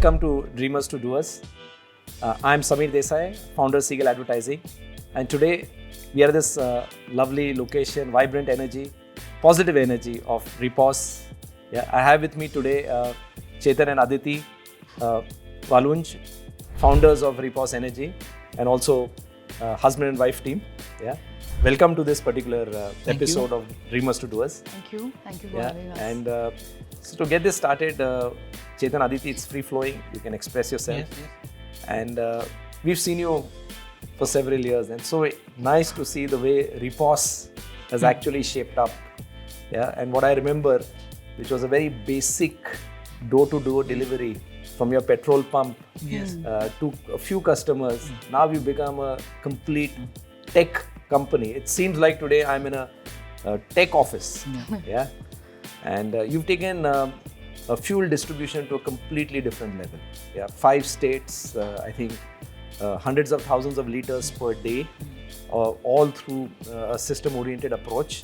Welcome to Dreamers to Doers. I'm Samir Desai, founder Seagull Advertising, and today we are at this lovely location, vibrant energy, positive energy of Repos. Yeah, I have with me today Chetan and Aditi Walunj, founders of Repos Energy, and also husband and wife team. Yeah, welcome to this particular episode of Dreamers to Doers. Thank you for having us. And so to get this started, Chetan, Aditi, it's free flowing. You can express yourself. Yes. And we've seen you for several years, and so nice to see the way Repos has actually shaped up. Yeah, and what I remember, which was a very basic door-to-door delivery from your petrol pump to a few customers. Now you've become a complete tech company. It seems like today I'm in a tech office. Yeah, and you've taken a fuel distribution to a completely different level. Yeah, 5 states, I think hundreds of thousands of liters per day, all through a system-oriented approach.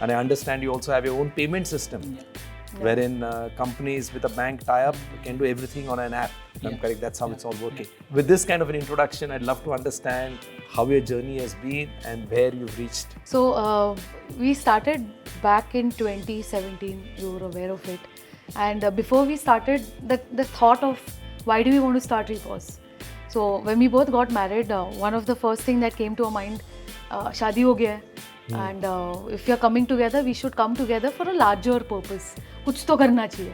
And I understand you also have your own payment system, wherein companies with a bank tie-up can do everything on an app. I'm correct, that's how it's all working. With this kind of an introduction, I'd love to understand how your journey has been and where you've reached. So we started back in 2017, you were aware of it. And before we started, the thought of why do we want to start Repos? So when we both got married, one of the first thing that came to our mind, shaadi ho gaya hai. And if we are coming together, we should come together for a larger purpose. Kuch to karna chahiye.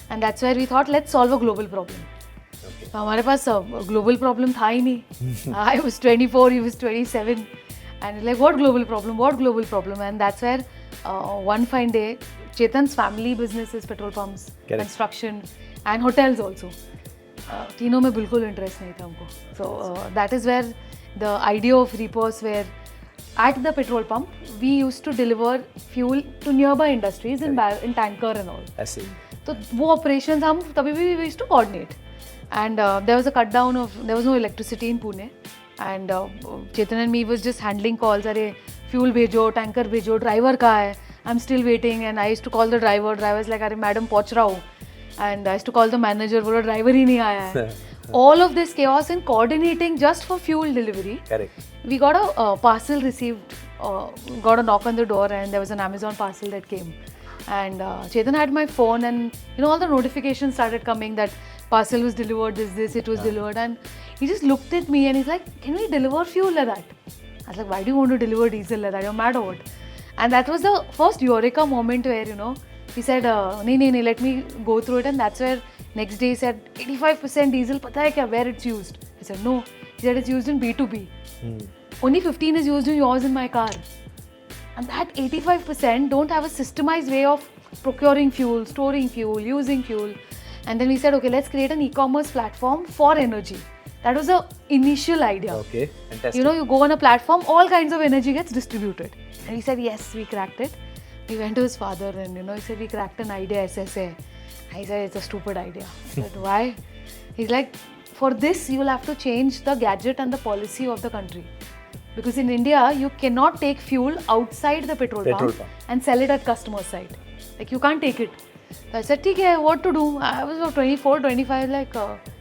And that's where we thought, let's solve a global problem. Okay. हमारे पास global problem था ही नहीं. I was 24, he was 27. And like, what global problem? And that's where one fine day, Chetan's family businesses, petrol pumps, construction and hotels also. तीनों में बिल्कुल interest नहीं था हमको. So that is where the idea of Repos, where at the petrol pump, we used to deliver fuel to nearby industries in tanker and all. I see. So वो operations हम तभी भी we used to coordinate. And there was a cut down of, there was no electricity in Pune. And Chetan and me was just handling calls. अरे fuel भेजो, tanker भेजो, driver कहाँ है? I'm still waiting. And I used to call the driver. Driver was like, अरे madam पहुँच रहा हूँ. And I used to call the manager. बोलो driver ही नहीं आया है. All of this chaos in coordinating just for fuel delivery. Correct. We got a parcel received, got a knock on the door, and there was an Amazon parcel that came. And Chetan had my phone, and all the notifications started coming that parcel was delivered, it was delivered. And he just looked at me and he's like, can we deliver fuel like that? I was like, why do you want to deliver diesel like that? You're mad or what? And that was the first eureka moment where, he said, nee, let me go through it. And that's where next day he said, 85% diesel, pata hai kya, where it's used? I said, no. He said, it's used in B2B. Only 15 is used in yours in my car. And that 85% don't have a systemized way of procuring fuel, storing fuel, using fuel. And then we said, okay, let's create an e-commerce platform for energy. That was the initial idea. Okay, fantastic. You go on a platform, all kinds of energy gets distributed. And he said, yes, we cracked it. We went to his father and, he said, we cracked an idea, SSA. I said, it's a stupid idea. I said, why? He's like, for this, you will have to change the gadget and the policy of the country. Because in India, you cannot take fuel outside the petrol pump and sell it at customer side. Like, you can't take it. So I said, ठीक है, what to do? I was 24, 25, like,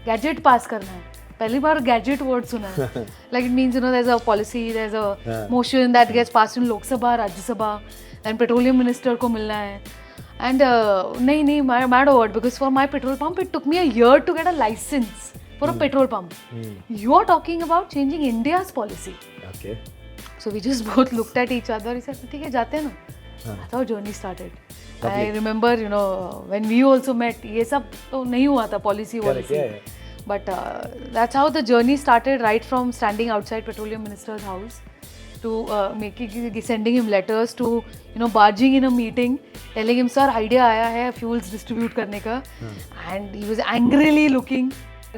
gadget pass करना है. पहली बार gadget word सुना है. Like, it means, there's a policy, there's a motion that gets passed in Lok Sabha, Rajya Sabha, and petroleum minister को मिलना है. And नहीं, mad over, because for my petrol pump, it took me a year to get a license for a petrol pump. You're talking about changing India's policy. Okay. So we just both looked at each other. He said, ठीक है, जाते हैं ना. That's how journey started. I remember, when we also met, ये सब तो नहीं हुआ था policy. But that's how the journey started, right from standing outside Petroleum Minister's house to sending him letters to, barging in a meeting, telling him, sir, idea आया है fuels distribute करने का. And he was angrily looking.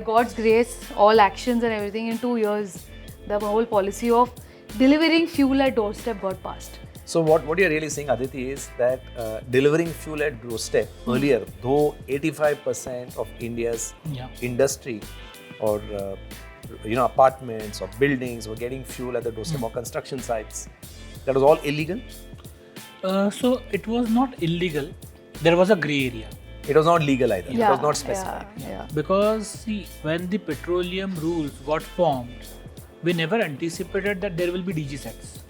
God's grace, all actions and everything, in 2 years, the whole policy of delivering fuel at doorstep got passed. So what you're really saying, Aditi, is that delivering fuel at doorstep earlier, though 85% of India's industry or apartments or buildings were getting fuel at the doorstep or construction sites, that was all illegal? So it was not illegal. There was a grey area. It was not legal either. It was not specified. Because see, when the petroleum rules got formed, we never anticipated that there will be DG sets.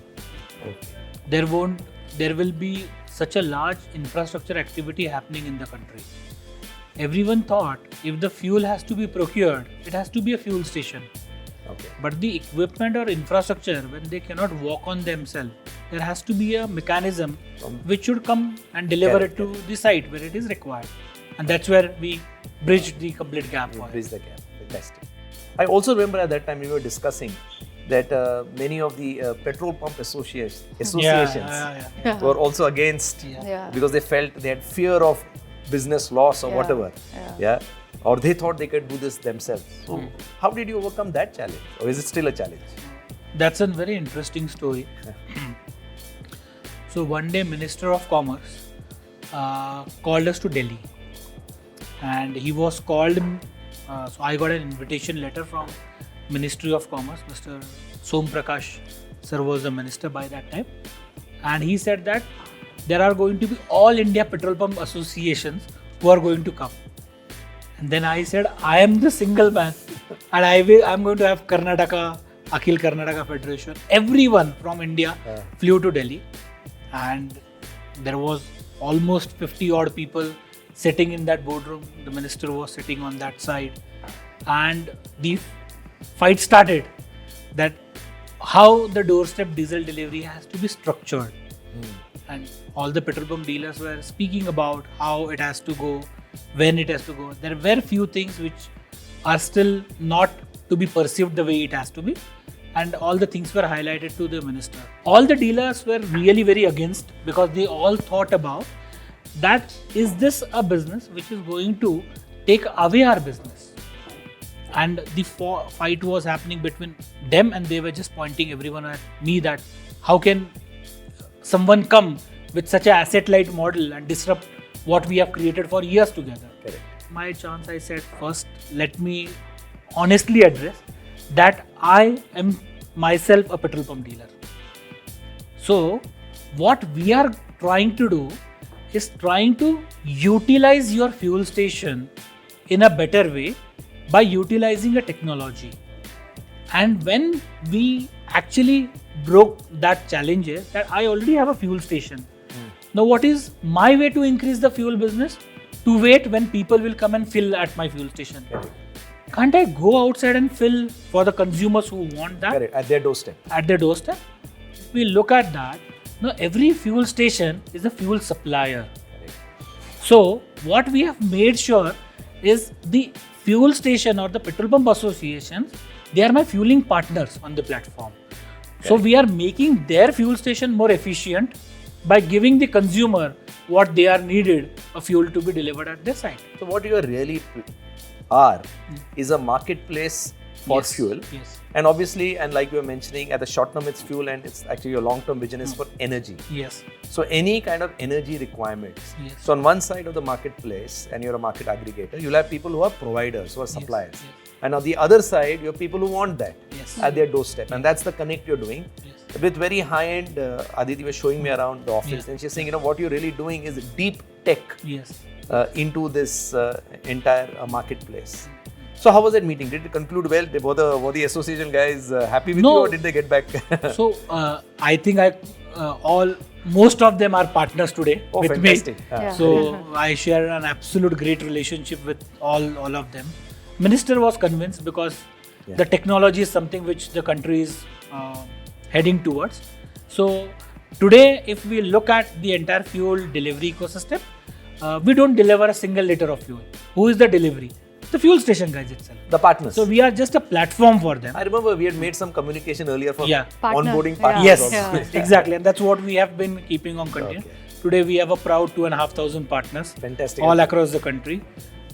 There will be such a large infrastructure activity happening in the country. Everyone thought if the fuel has to be procured, it has to be a fuel station. But the equipment or infrastructure, when they cannot walk on themselves, there has to be a mechanism which should come and deliver it to the site where it is required. And that's where we bridged the complete gap. Bridged the gap. Fantastic. I also remember at that time we were discussing that many of the petrol pump associations were also against because they felt they had fear of business loss or whatever. Or they thought they could do this themselves. So how did you overcome that challenge? Or is it still a challenge? That's a very interesting story. So one day Minister of Commerce called us to Delhi. And he was called, so I got an invitation letter from Ministry of Commerce. Mr. Som Prakash sir was the minister by that time. And he said that there are going to be all India petrol pump associations who are going to come. And then I said, I am the single man and I'm going to have Karnataka, Akhil Karnataka Federation. Everyone from India flew to Delhi, and there was almost 50 odd people sitting in that boardroom. The minister was sitting on that side, and the fight started that how the doorstep diesel delivery has to be structured. And all the petrol pump dealers were speaking about how it has to go, when it has to go. There were few things which are still not to be perceived the way it has to be, and all the things were highlighted to the minister. All the dealers were really very against, because they all thought about that, is this a business which is going to take away our business? And the fight was happening between them, and they were just pointing everyone at me that how can someone come with such an asset-light model and disrupt what we have created for years together. Correct. My chance, I said, first let me honestly address that I am myself a petrol pump dealer. So what we are trying to do is trying to utilize your fuel station in a better way by utilizing a technology. And when we actually broke that challenge, that I already have a fuel station. Now what is my way to increase the fuel business? To wait when people will come and fill at my fuel station. Can't I go outside and fill for the consumers who want that? Correct. At their doorstep. At their doorstep. If we look at that, now every fuel station is a fuel supplier. So what we have made sure is the fuel station or the petrol pump associations, they are my fueling partners on the platform. So we are making their fuel station more efficient by giving the consumer what they are needed, a fuel to be delivered at their site. So what you really are is a marketplace for fuel. Yes. And obviously, and like we were mentioning, at the short term it's fuel, and it's actually your long term vision is for energy. Yes. So any kind of energy requirements. Yes. So on one side of the marketplace, and you're a market aggregator, you'll have people who are providers, who are suppliers. Yes. And on the other side, you have people who want that at their doorstep. And that's the connect you're doing. With very high-end, Aditi was showing me around the office, and she's saying, what you're really doing is deep tech into this entire marketplace. So how was that meeting? Did it conclude well? Were the association guys happy with you, or did they get back? So I think most of them are partners today with fantastic. me. So I share an absolute great relationship with all of them. Minister was convinced because the technology is something which the country is heading towards. So today, if we look at the entire fuel delivery ecosystem, we don't deliver a single liter of fuel. Who is the delivery? The fuel station guys itself. The partners. So we are just a platform for them. I remember we had made some communication earlier for onboarding partners. partners. Yes, exactly. And that's what we have been keeping on continuing. Today we have a proud 2,500 partners. Fantastic. All across the country.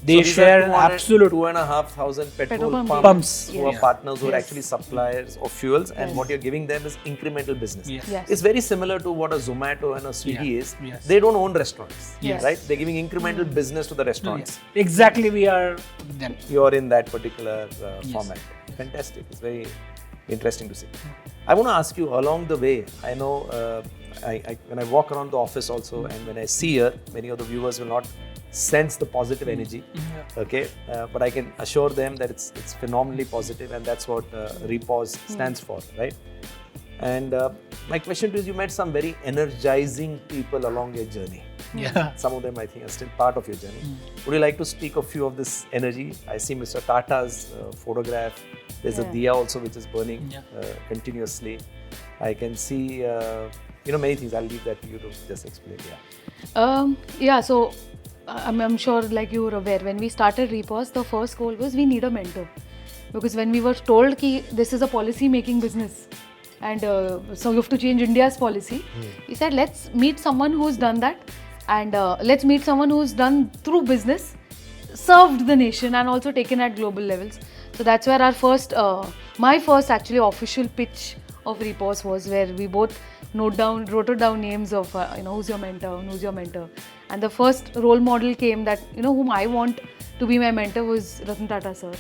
They share an absolute 2,500 petrol pumps who are partners, who are actually suppliers of fuels, and what you're giving them is incremental business. It's very similar to what a Zomato and a Swiggy is. They don't own restaurants, right? They're giving incremental business to the restaurants. Exactly, we are them. You're in that particular format. Fantastic. It's very interesting to see. I want to ask you, along the way, I know when I walk around the office also, and when I see here, many of the viewers will not sense the positive energy. Okay, but I can assure them that it's phenomenally positive, and that's what Repos stands for, right? And my question to you is, you met some very energizing people along your journey. Yeah. Some of them I think are still part of your journey. Would you like to speak of few of this energy? I see Mr. Tata's photograph. There's a diya also which is burning continuously. I can see many things. I'll leave that to you to just explain. So I'm sure, like you were aware, when we started Repos, the first goal was we need a mentor, because when we were told that this is a policy making business and so you have to change India's policy, we said let's meet someone who's done that, and let's meet someone who's done through business, served the nation and also taken at global levels. So that's where our my first actually official pitch of Repos was, where we both wrote down names of who's your mentor, and the first role model came that whom I want to be my mentor was Ratan Tata sir,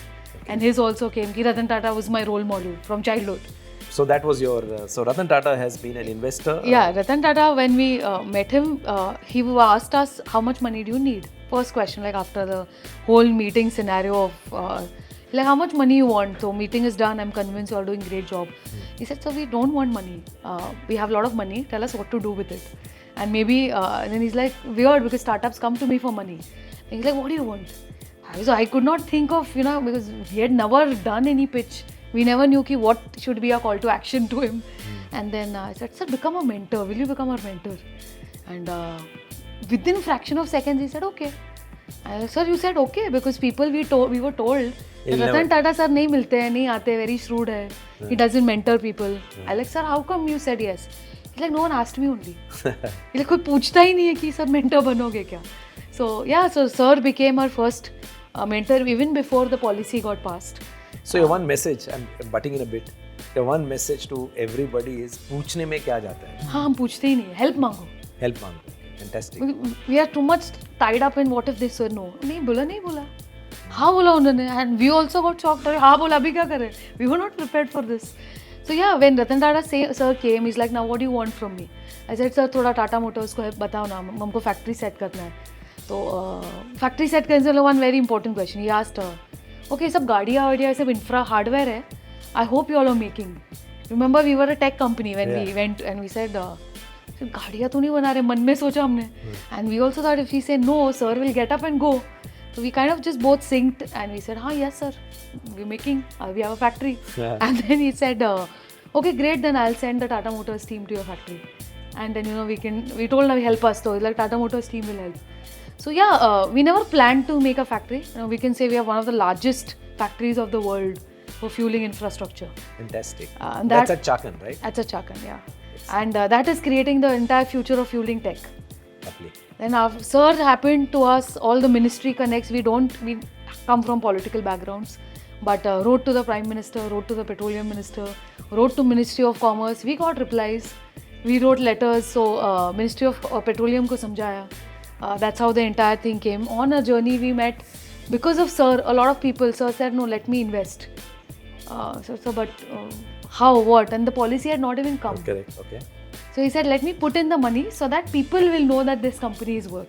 and his also came ki Ratan Tata was my role model from childhood. So that was your. So Ratan Tata has been an investor. Yeah, Ratan Tata, when we met him, he asked us, how much money do you need? First question, like after the whole meeting scenario of like how much money you want. So meeting is done. I'm convinced you are doing a great job. He said, so we don't want money. We have a lot of money. Tell us what to do with it. And maybe and then he's like, weird, because startups come to me for money. And he's like, what do you want? So I could not think of because we had never done any pitch. We never knew what should be a call to action to him. And then I said, sir, become a mentor. Will you become our mentor? And within fraction of seconds, he said, okay. I said, sir, you said okay, because people we were told Ratan Tata sir nahi milte hai, nahi aate, very shrewd hai. He doesn't mentor people. I like, sir, how come you said yes? He's like, no one asked me only. He's like, कोई पूछता ही नहीं है कि sir mentor बनोगे क्या? So yeah, so sir became our first mentor even before the policy got passed. So your one message, I'm butting in a bit. Your one message to everybody is, पूछने में क्या जाता है? हाँ, हम पूछते ही नहीं है. Help मांगो. Help मांगो. Fantastic. We are too much tied up in what if they said no. नहीं बोला. हाँ बोला उन्होंने, and we also got shocked. हाँ बोला, अभी क्या करें? We were not prepared for this. So yeah, when Ratan Tata sir came, he's like, now what do you want from me? I said, sir, थोड़ा Tata Motors को बताओ ना, हमको factory set करना है. तो factory set करने से one very important question. He asked, okay, सब गाड़ियाँ सब infra hardware है. I hope you all are making. Remember, we were a tech company when we went and we said, गाड़ियाँ तो नहीं बना रहे, मन में सोचा हमने. And we also thought if we say no, sir will get up and go. So we kind of just both synced and we said, yes sir, we're making, we have a factory. And then he said, okay, great, then I'll send the Tata Motors team to your factory. And then we told him help us, so like Tata Motors team will help. So yeah, we never planned to make a factory. We can say we have one of the largest factories of the world for fueling infrastructure. Fantastic. That's at Chakan, right? That's at Chakan, yeah. And that is creating the entire future of fueling tech. Lovely. Then our sir happened to us, all the ministry connects. We come from political backgrounds, but wrote to the Prime Minister, wrote to the Petroleum Minister, wrote to Ministry of Commerce. We got replies. We wrote letters. So Ministry of Petroleum ko samjhaya. That's how the entire thing came. On a journey we met, because of sir, a lot of people. Sir said, no, let me invest. But how, what? And the policy had not even come. Correct, okay. So he said, let me put in the money so that people will know that this company is worth.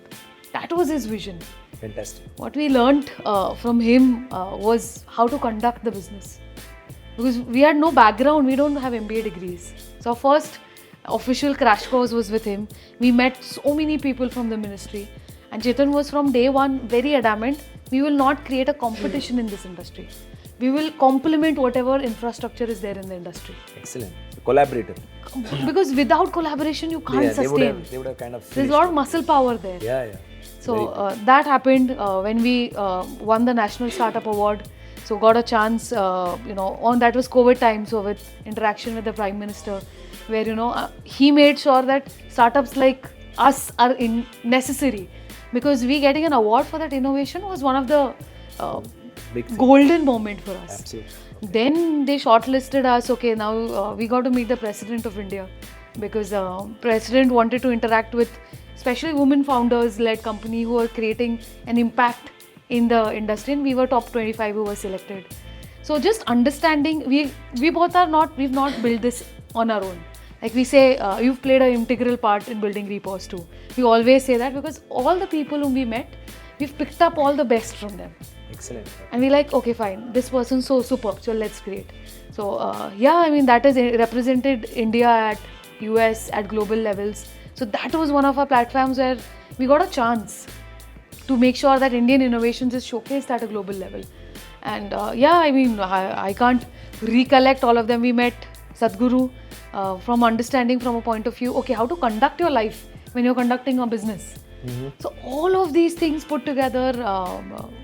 That was his vision. Fantastic. What we learned from him was how to conduct the business. Because we had no background, we don't have MBA degrees. So our first official crash course was with him. We met so many people from the ministry. And Chetan was from day one very adamant, we will not create a competition in this industry. We will complement whatever infrastructure is there in the industry. Excellent. Collaborative. Because without collaboration, you can't sustain. They would have kind of There's a lot of muscle power there. Yeah. So that happened when we won the National Startup Award. So got a chance, on that was COVID time. So with interaction with the Prime Minister, where he made sure that startups like us are necessary, because we getting an award for that innovation was one of the golden moment for us. Absolutely. Then they shortlisted us. Okay, now we got to meet the President of India, because President wanted to interact with especially women founders-led company who are creating an impact in the industry, and we were top 25 who were selected. So just understanding, we both we've not built this on our own. Like we say, you've played an integral part in building Repos too. We always say that, because all the people whom we met, we've picked up all the best from them. Excellent. And we're like, okay, fine, this person's so superb, so let's create. So yeah, I mean, that has represented India at US, at global levels. So that was one of our platforms where we got a chance to make sure that Indian innovations is showcased at a global level. And yeah, I mean, I can't recollect all of them. We met Sadhguru from understanding from a point of view, okay, how to conduct your life when you're conducting a business. So all of these things put together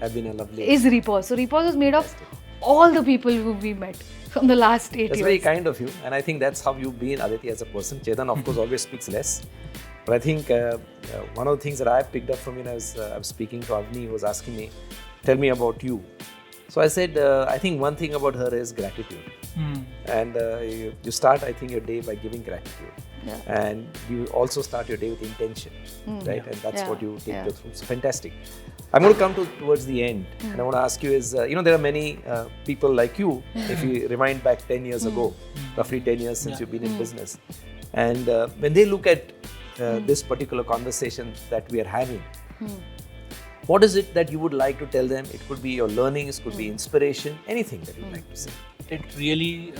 Have been a lovely. is Repos. So Repos is made of all the people who we met from the last 8 That's years. very kind of you, and I think that's how you've been, Aditi, as a person. Chetan, of course, always speaks less. But I think one of the things that I picked up from you, I was speaking to Avni, who was asking me, tell me about you. So I said, I think one thing about her is gratitude. And you start, I think, your day by giving gratitude. Yeah. And you also start your day with intention, right? And that's what you take you through. So fantastic. I'm going to come towards the end, and I want to ask you is, there are many people like you, if you rewind back 10 years ago, roughly 10 years since you've been in business. And when they look at this particular conversation that we are having, what is it that you would like to tell them? It could be your learnings, could be inspiration, anything that you'd like to say. It really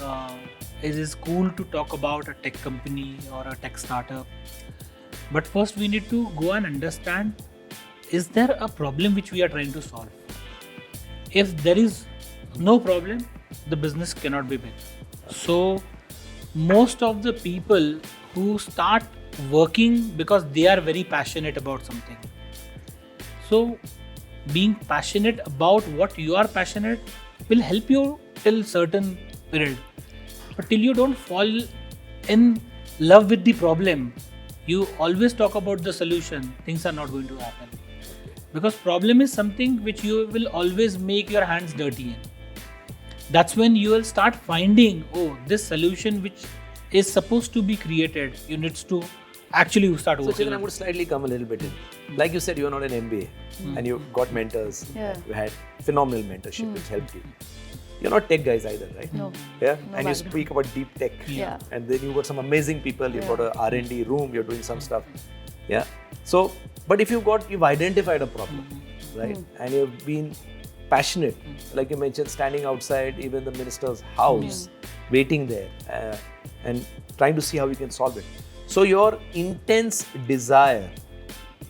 is cool to talk about a tech company or a tech startup. But first we need to go and understand, is there a problem which we are trying to solve? If there is no problem, the business cannot be big. So most of the people who start working because they are very passionate about something. So being passionate about what you are passionate will help you till certain period. But till you don't fall in love with the problem, you always talk about the solution, things are not going to happen. Because problem is something which you will always make your hands dirty in. That's when you will start finding, oh, this solution which is supposed to be created, you need to actually start working. So Chetan, I would slightly come a little bit in. Like you said, you are not an MBA and you got mentors. Yeah. You had phenomenal mentorship which helped you. You're not tech guys either, right? No. Yeah. No And you background. speak about deep tech. Yeah. And then you got some amazing people. You've got a R&D room. You're doing some stuff. Yeah. So, but if you've identified a problem, right? And you've been passionate, like you mentioned, standing outside even the minister's house, waiting there, and trying to see how you can solve it. So your intense desire,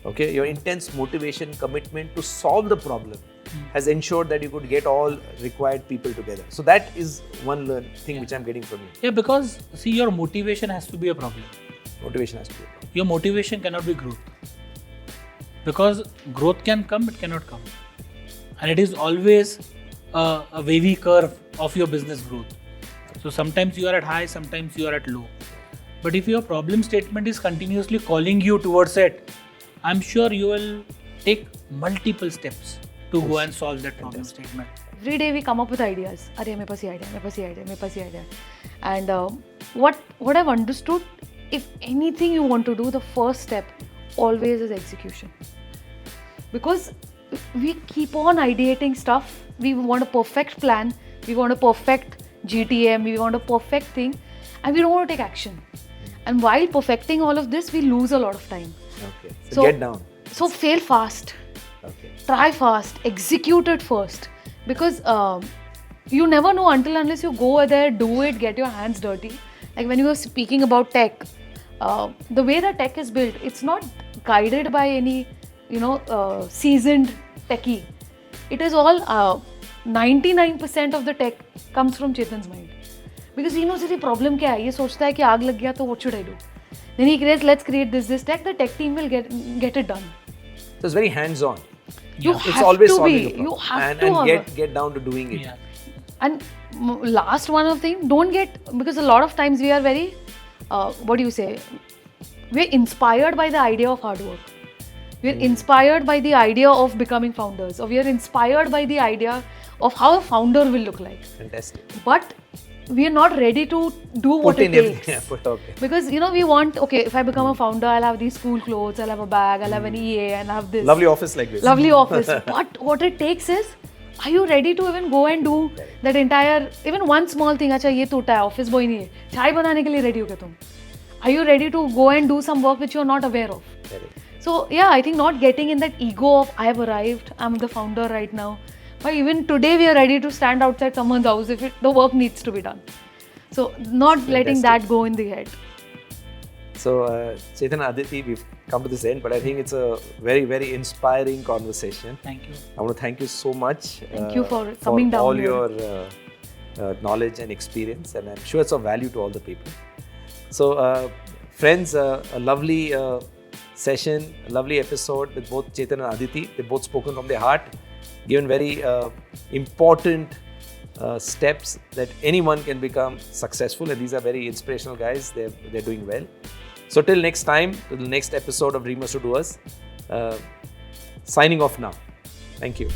okay, your intense motivation, commitment to solve the problem has ensured that you could get all required people together. So that is one thing which I'm getting from you. Yeah, because see, your motivation has to be a problem. Motivation has to be a problem. Your motivation cannot be growth. Because growth can come, it cannot come. And it is always a wavy curve of your business growth. So sometimes you are at high, sometimes you are at low. But if your problem statement is continuously calling you towards it, I'm sure you will take multiple steps to go and solve that problem statement. Every day we come up with ideas. Arey, mere paas ye idea, mere paas ye idea, mere paas ye idea. And what I've understood, if anything you want to do, the first step always is execution. Because we keep on ideating stuff. We want a perfect plan. We want a perfect GTM. We want a perfect thing. And we don't want to take action. And while perfecting all of this, we lose a lot of time. Okay. So get down. So fail fast. Okay. Try fast. Execute it first. Because you never know until unless you go there, do it, get your hands dirty. Like when you were speaking about tech, the way that tech is built, it's not guided by any, seasoned techie. It is all 99% of the tech comes from Chetan's mind. Because he knows that the problem kya hai. He sochta hai ki aag lag gaya, to what should I do? Then he creates, let's create this tech. The tech team will get it done. So it's very hands-on. You It's have always to solving be. the problem. You have and to get down to doing it. Yeah. And last one of thing, don't get, because a lot of times we are very, we're inspired by the idea of hard work. We're inspired by the idea of becoming founders, or we are inspired by the idea of how a founder will look like. Fantastic. But we are not ready to do what Put it in takes. everything. Okay. Because, we want, okay, if I become a founder, I'll have these cool clothes, I'll have a bag, I'll have an EA, and I'll have this. Lovely office like this. Lovely office. But what it takes is, are you ready to even go and do that entire, even one small thing, acha ye toota hai, office boy nahi hai, chai banane ke liye ready ho kya tum? Are you ready to go and do some work which you are not aware of? Correct. So yeah, I think not getting in that ego of I have arrived, I'm the founder right now. But even today we are ready to stand outside someone's house if the work needs to be done. So not letting that go in the head. So Chetan and Aditi, we've come to this end, but I think it's a very, very inspiring conversation. Thank you. I want to thank you so much. Thank you for coming down all here. your knowledge and experience, and I'm sure it's of value to all the people. So friends, a lovely session, a lovely episode with both Chetan and Aditi. They've both spoken from their heart, given very important steps that anyone can become successful, and these are very inspirational guys. They're doing well. So till next time, till the next episode of Dreamers to Doers, signing off now. Thank you.